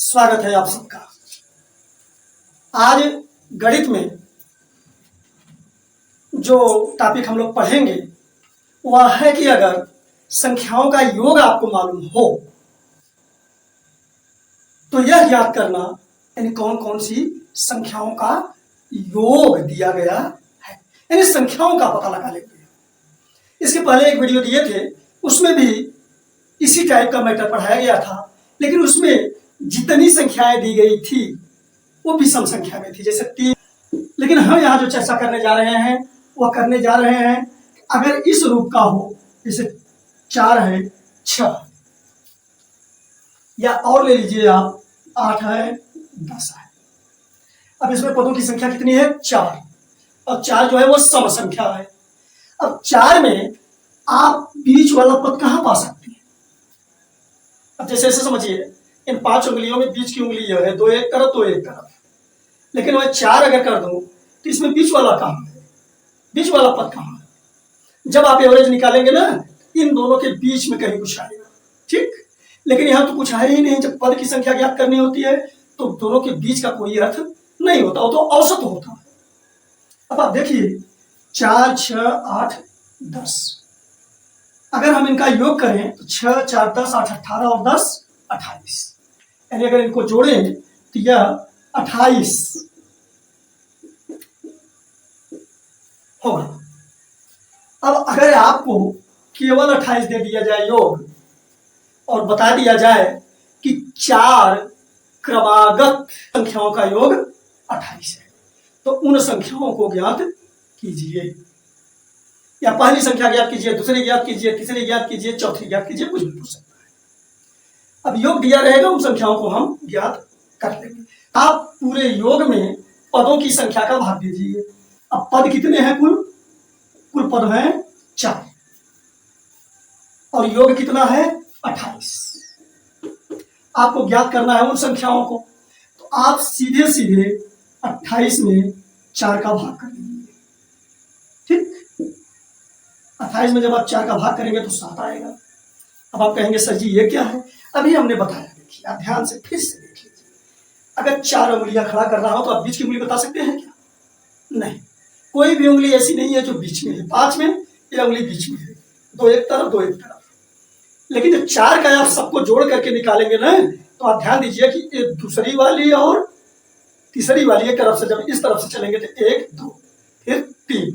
स्वागत है आप सबका। आज गणित में जो टॉपिक हम लोग पढ़ेंगे वह है कि अगर संख्याओं का योग आपको मालूम हो तो यह ज्ञात करना यानी कौन कौन सी संख्याओं का योग दिया गया है, यानी संख्याओं का पता लगा लेते हैं। इसके पहले एक वीडियो दिए थे, उसमें भी इसी टाइप का मैटर पढ़ाया गया था, लेकिन उसमें जितनी संख्याएं दी गई थी वो विषम संख्या में थी, जैसे 3। लेकिन हम यहाँ जो चर्चा करने जा रहे हैं वह करने जा रहे हैं अगर इस रूप का हो, जैसे 4 है, 6, या और ले लीजिए आप 8 है, 10 है। अब इसमें पदों की संख्या कितनी है? 4, और 4 जो है वो सम संख्या है। अब 4 में आप बीच वाला पद कहाँ पा सकते हैं? अब जैसे ऐसे समझिए, इन 5 उंगलियों में बीच की उंगली यह है, 2 एक तरफ 2 एक तरफ, लेकिन वह 4 अगर कर दूं तो इसमें बीच वाला कहाँ है? बीच वाला पद कहाँ है? जब आप एवरेज निकालेंगे ना, इन दोनों के बीच में कहीं कुछ आएगा, ठीक। लेकिन यहाँ तो कुछ है ही नहीं। जब पद की संख्या ज्ञात करनी होती है तो दोनों के बीच का कोई अर्थ नहीं होता, वो तो औसत होता है। अब आप देखिए 4, 6, 8, 10, अगर हम इनका योग करें तो 6, 4, 10, 8, 18 और 10, 28, यानी अगर इनको जोड़ें तो यह 28 होगा। अब अगर आपको केवल 28 दे दिया जाए योग और बता दिया जाए कि 4 क्रमागत संख्याओं का योग 28 है, तो उन संख्याओं को ज्ञात कीजिए, या पहली संख्या ज्ञात कीजिए, दूसरी ज्ञात कीजिए, तीसरी ज्ञात कीजिए, चौथी ज्ञात कीजिए, कुछ भी पूछ सकता है। अब योग दिया रहेगा, उन संख्याओं को हम ज्ञात कर लेंगे। आप पूरे योग में पदों की संख्या का भाग दीजिए। अब पद कितने हैं? कुल पद हैं 4 और योग कितना है? 28। आपको ज्ञात करना है उन संख्याओं को, तो आप सीधे सीधे 28 में 4 का भाग कर लीजिए, ठीक। 28 में जब आप 4 का भाग करेंगे तो 7 आएगा। अब आप कहेंगे सर जी ये क्या है? अभी हमने बताया, देखिए आप ध्यान से फिर से देख लीजिए। अगर 4 उंगलियां खड़ा कर रहा हो तो आप बीच की उंगली बता सकते हैं क्या? नहीं, कोई भी उंगली ऐसी नहीं है जो बीच में है। 5 में ये उंगली बीच में है, 2 एक तरफ 2 एक तरफ। लेकिन जब 4 का आप सबको जोड़ करके निकालेंगे ना, तो आप ध्यान दीजिए कि एक दूसरी वाली और तीसरी वाली एक तरफ से जब इस तरफ से चलेंगे तो 1, 2, फिर 3,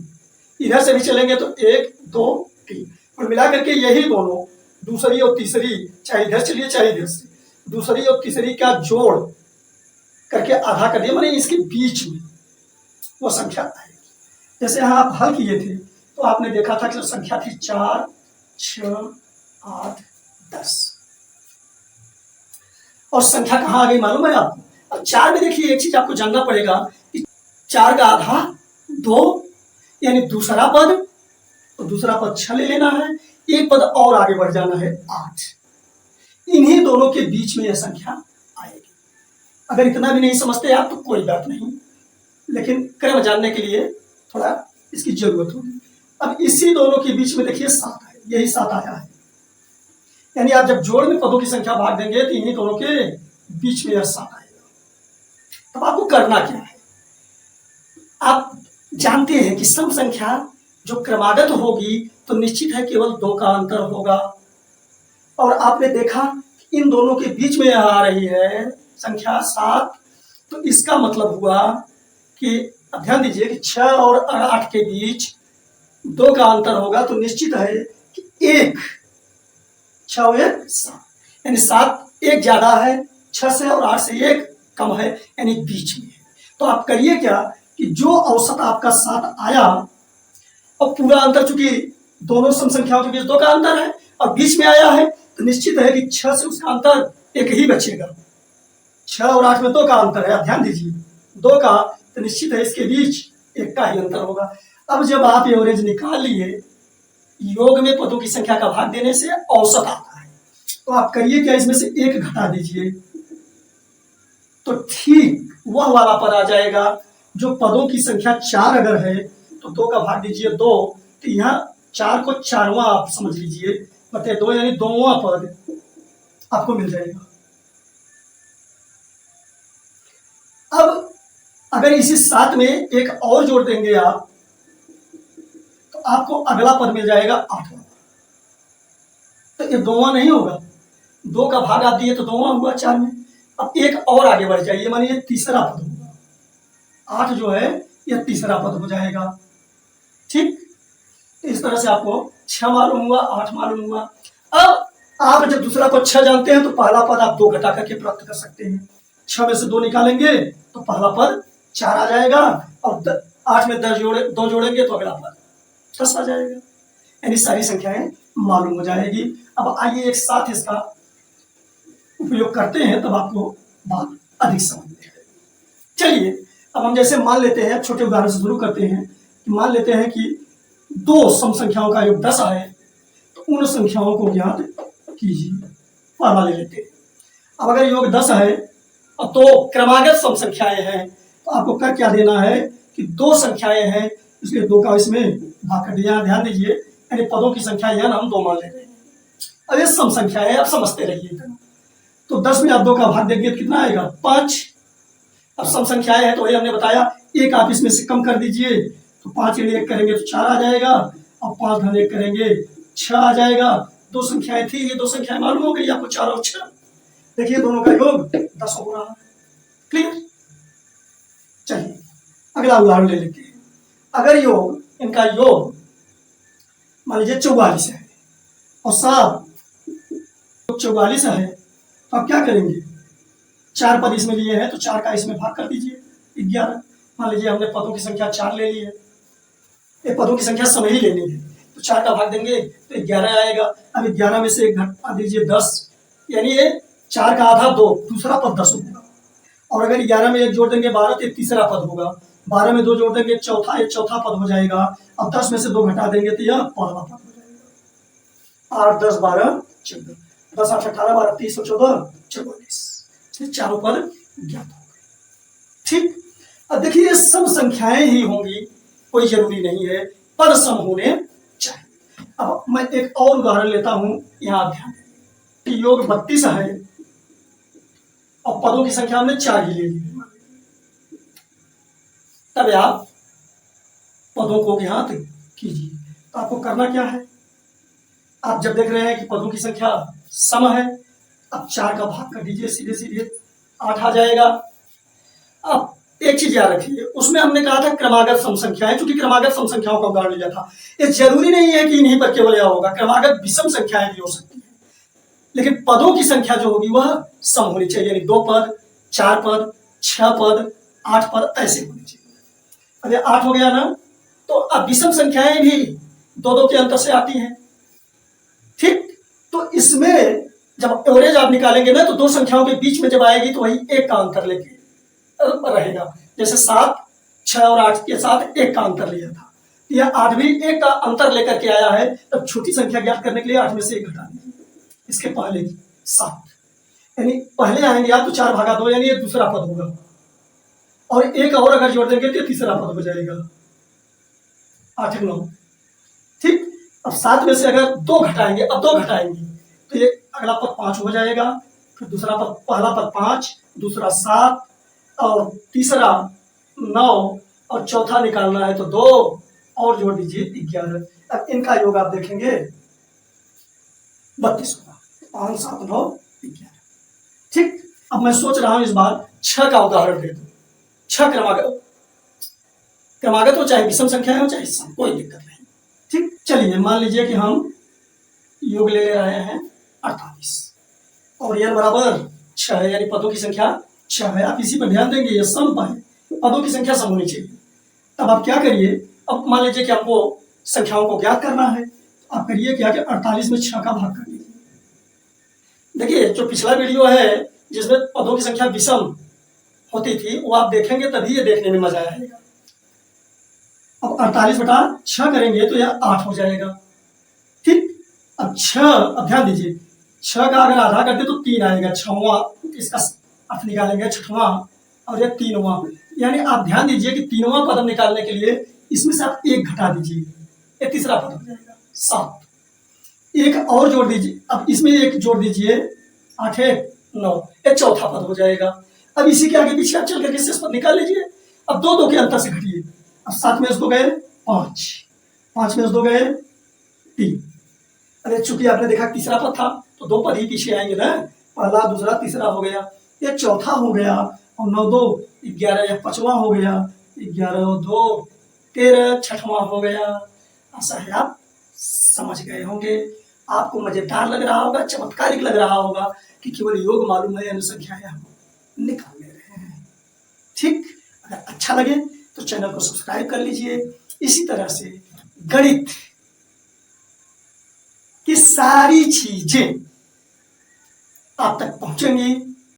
इधर से भी चलेंगे तो 1, 2, 3, और मिला करके यही दोनों दूसरी और तीसरी, चाहे इधर चलिए चाहे इधर से, दूसरी और तीसरी का जोड़ करके आधा कर दिया, माने इसके बीच में वो संख्या आएगी। जैसे यहाँ आप हल किए थे तो आपने देखा था कि संख्या थी 4, 6, 8, 10, और संख्या कहाँ आ गई मालूम है आपको? अब 4 में देखिए एक चीज आपको जानना पड़ेगा कि 4 का आधा 2, यानी दूसरा पद, तो दूसरा पद 6 ले लेना है, एक पद और आगे बढ़ जाना है 8। इन्हीं दोनों के बीच में यह संख्या आएगी। अगर इतना भी नहीं समझते आप तो कोई बात नहीं, लेकिन क्रम जानने के लिए थोड़ा इसकी जरूरत होगी। अब इसी दोनों के बीच में देखिए 7 है, यही 7 आया है, यानी आप जब जोड़ में पदों की संख्या भाग देंगे तो इन्हीं दोनों के बीच में यह 7 आएगा। तब आपको करना क्या है? आप जानते हैं कि सम संख्या जो क्रमागत होगी तो निश्चित है केवल 2 का अंतर होगा, और आपने देखा इन दोनों के बीच में यह आ रही है संख्या 7, तो इसका मतलब हुआ कि अब ध्यान दीजिए कि 6 और 8 के बीच 2 का अंतर होगा, तो निश्चित है कि 1, 6 और 1 7, यानी 7 एक ज्यादा है 6 से और 8 से 1 कम है, यानी बीच में है। तो आप करिए क्या कि जो औसत आपका 7 आया, और पूरा अंतर चूंकि दोनों सम संख्याओं के बीच 2 का अंतर है और बीच में आया है, तो निश्चित है कि 6 से उसका अंतर 1 ही बचेगा। 6 और 8 में 2 का अंतर है, आप ध्यान दीजिए 2 का, तो निश्चित है इसके बीच 1 का ही अंतर होगा। अब जब आप एवरेज निकाल लिए, योग में पदों की संख्या का भाग देने से औसत आता है, तो आप करिए क्या, इसमें से 1 घटा दीजिए, तो ठीक वह वाला पद आ जाएगा जो पदों की संख्या 4 अगर है तो 2 का भाग दीजिए 2, तो यहाँ 4 को 4वां आप समझ लीजिए, बटे 2 यानी 2वां पद आपको मिल जाएगा। अब अगर इसी 7 में एक और जोड़ देंगे आप, तो आपको अगला पद मिल जाएगा 8वां। तो ये 2वां नहीं होगा, 2 का भाग आप दिए तो 2वां हुआ 4 में। अब एक और आगे बढ़ जाइए, मानिए तीसरा पद होगा। 8 जो है यह तीसरा पद हो जाएगा। ठीक, इस तरह से आपको 6 मालूम हुआ, 8 मालूम हुआ। अब आप जब दूसरा पद 6 जानते हैं तो पहला पद आप 2 घटा करके प्राप्त कर सकते हैं। 6 में से 2 निकालेंगे तो पहला पद 4 आ जाएगा, और 8 में 2 जोड़ेंगे तो अगला पद 10 आ जाएगा। यानी सारी संख्याएं मालूम हो जाएगी। अब आइए एक साथ इसका उपयोग करते हैं, तब आपको बात अधिक समझ में आएगी। चलिए अब हम जैसे मान लेते हैं, छोटे उदाहरण से शुरू करते हैं कि मान लेते हैं कि 2 सम संख्याओं का योग 10 है, तो उन संख्याओं को ज्ञात कीजिए। पहला ले लेते हैं। अब अगर योग 10 है और 2 क्रमागत सम संख्याएं हैं, तो आपको कर क्या देना है कि 2 संख्याएं हैं, इसलिए 2 का इसमें भाग कर दिया। ध्यान दीजिए, यानी पदों की संख्या यह हम 2 मान ले रहे हैं। अब ये सम संख्या है, आप समझते रहिए। तो 10 में आप 2 का भाग देंगे तो कितना आएगा? 5। अब सम संख्याएं हैं तो वही हमने बताया, एक आप इसमें से कम कर दीजिए, तो 5 × 1 करेंगे तो 4 आ जाएगा, और 5 × 1 करेंगे 6 आ जाएगा। 2 संख्याएं थी, ये 2 संख्याएं मालूम हो गई आपको, 4 और 6। देखिए दोनों का योग 10 हो रहा है। क्लियर? चलिए अगला उदाहरण ले लेते हैं। अगर योग, इनका योग मान लीजिए 44 है और 7 44 है, तो आप क्या करेंगे? 4 पद इसमें लिए हैं तो 4 का इसमें भाग कर दीजिए, 11। मान लीजिए हमने पदों की संख्या 4 ले ली है, ये पदों की संख्या समय ही लेनी है, तो 4 का भाग देंगे तो 11 आएगा। अब 11 में से 1 घटा दीजिए 10, यानी ये 4 का आधा 2, दूसरा पद 10 होगा। और अगर 11 में 1 जोड़ देंगे 12, तो 1 तीसरा पद होगा। 12 में 2 जोड़ देंगे चौथा, 1 चौथा पद हो जाएगा। अब 10 में से 2 घटा देंगे तो यह 15वां पद हो जाएगा। 8 10 12 14, 10 8 18 12 30 और 14 44। चारों पद ज्ञात हो गए। ठीक, अब देखिए ये सब संख्याएं ही होंगी, कोई जरूरी नहीं है पद सम होने चाहिए। अब मैं एक और उदाहरण लेता हूं, यहां ध्यान कि योग 32 है और पदों की संख्या हमने 4 ही ले ली। तब आप पदों को ज्ञात कीजिए। तो आपको करना क्या है? आप जब देख रहे हैं कि पदों की संख्या सम है, अब 4 का भाग कर दीजिए, सीधे सीधे 8 आ जाएगा। अब एक चीज याद रखिए, उसमें हमने कहा था क्रमागत सम संख्याएं, क्योंकि क्रमागत सम संख्याओं का उदाहरण लिया था। ये जरूरी नहीं है कि इन्हीं पर केवल यह होगा, क्रमागत विषम संख्याएं भी हो सकती है, लेकिन पदों की संख्या जो होगी वह सम होनी चाहिए, यानी 2 पद 4 पद 6 पद 8 पद ऐसे होने चाहिए। अब ये 8 हो गया ना, तो अब विषम संख्याएं भी 2-2 के अंतर से आती हैं। ठीक, तो इसमें जब एवरेज आप निकालेंगे ना, तो 2 संख्याओं के बीच में जब आएगी तो वही 1 का अंतर लेके रहेगा। जैसे 7 6 और 8 के साथ 1 का अंतर लिया था, यह 8 भी 1 का अंतर लेकर के आया है। तब छोटी संख्या ज्ञात करने के लिए 8 में से 1 घटा दीजिए, इसके पहले 7, यानी पहले आएंगे आप तो 4 भागा 2, यानी ये दूसरा पद होगा, और 1 और अगर जोड़ देंगे तो तीसरा पद हो जाएगा। 8 9। ठीक, अब 7 में से अगर 2 घटाएंगे, अब 2 घटाएंगे तो ये अगला पद 5 हो जाएगा, फिर दूसरा पद, पहला पद 5, दूसरा 7 और तीसरा 9 और चौथा निकालना है तो 2 और जोड़ दीजिए 11। अब इनका योग आप देखेंगे 32 होगा। 5 7 9 11। ठीक, अब मैं सोच रहा हूं इस बार 6 का उदाहरण दे दूं। 6 क्रमागत हो, चाहे विषम संख्या हो चाहे सम, कोई दिक्कत नहीं। ठीक, चलिए मान लीजिए कि हम योग ले रहे हैं 48 और यह बराबर 6 है, यानी पदों की संख्या 6 है। आप इसी पर ध्यान देंगे, ये सम है, पदों की संख्या सम होनी चाहिए। तब आप क्या करिए, अब मान लीजिए कि आपको संख्याओं को ज्ञात करना है, आप करिए क्या कि 48 में 6 का भाग कर दीजिए। देखिए जो पिछला वीडियो है जिसमें पदों की संख्या विषम होती थी, वो आप देखेंगे तभी ये देखने में मजा आएगा। अब 48 बटा 6 करेंगे तो यह 8 हो जाएगा। ठीक, अब 6, अब ध्यान दीजिए 6 का अगर आधा करते तो 3 आएगा, 6वां इसका अर्थ निकालेंगे 6वां, और यह 3वां, यानी आप ध्यान दीजिए कि 3वां पद निकालने के लिए इसमें से आप 1 घटा दीजिए, ये तीसरा पद हो जाएगा 7। 1 और जोड़ दीजिए, अब इसमें 1 जोड़ दीजिए, 8 1 9, ये चौथा पद हो जाएगा। अब इसी के आगे पीछे आप चल करके शेष पद निकाल लीजिए। अब दो दो के अंतर से घटिए। अब 7 में से 2 गए 5, 5 में से 2 गए 3। अरे चूंकि आपने देखा तीसरा पद था तो 2 पद ही पीछे आएंगे ना, पहला दूसरा तीसरा हो गया, ये चौथा हो गया, और 9 2 11, यह पांचवा हो गया, 11 2 13, छठवां हो गया। आशा है आप समझ गए होंगे। आपको मजेदार लग रहा होगा, चमत्कारिक लग रहा होगा कि केवल योग मालूम है, अनुसंख्याएं हम निकाल ले रहे हैं। ठीक, अगर अच्छा लगे तो चैनल को सब्सक्राइब कर लीजिए। इसी तरह से गणित की सारी चीजें आप तक पहुंचेंगी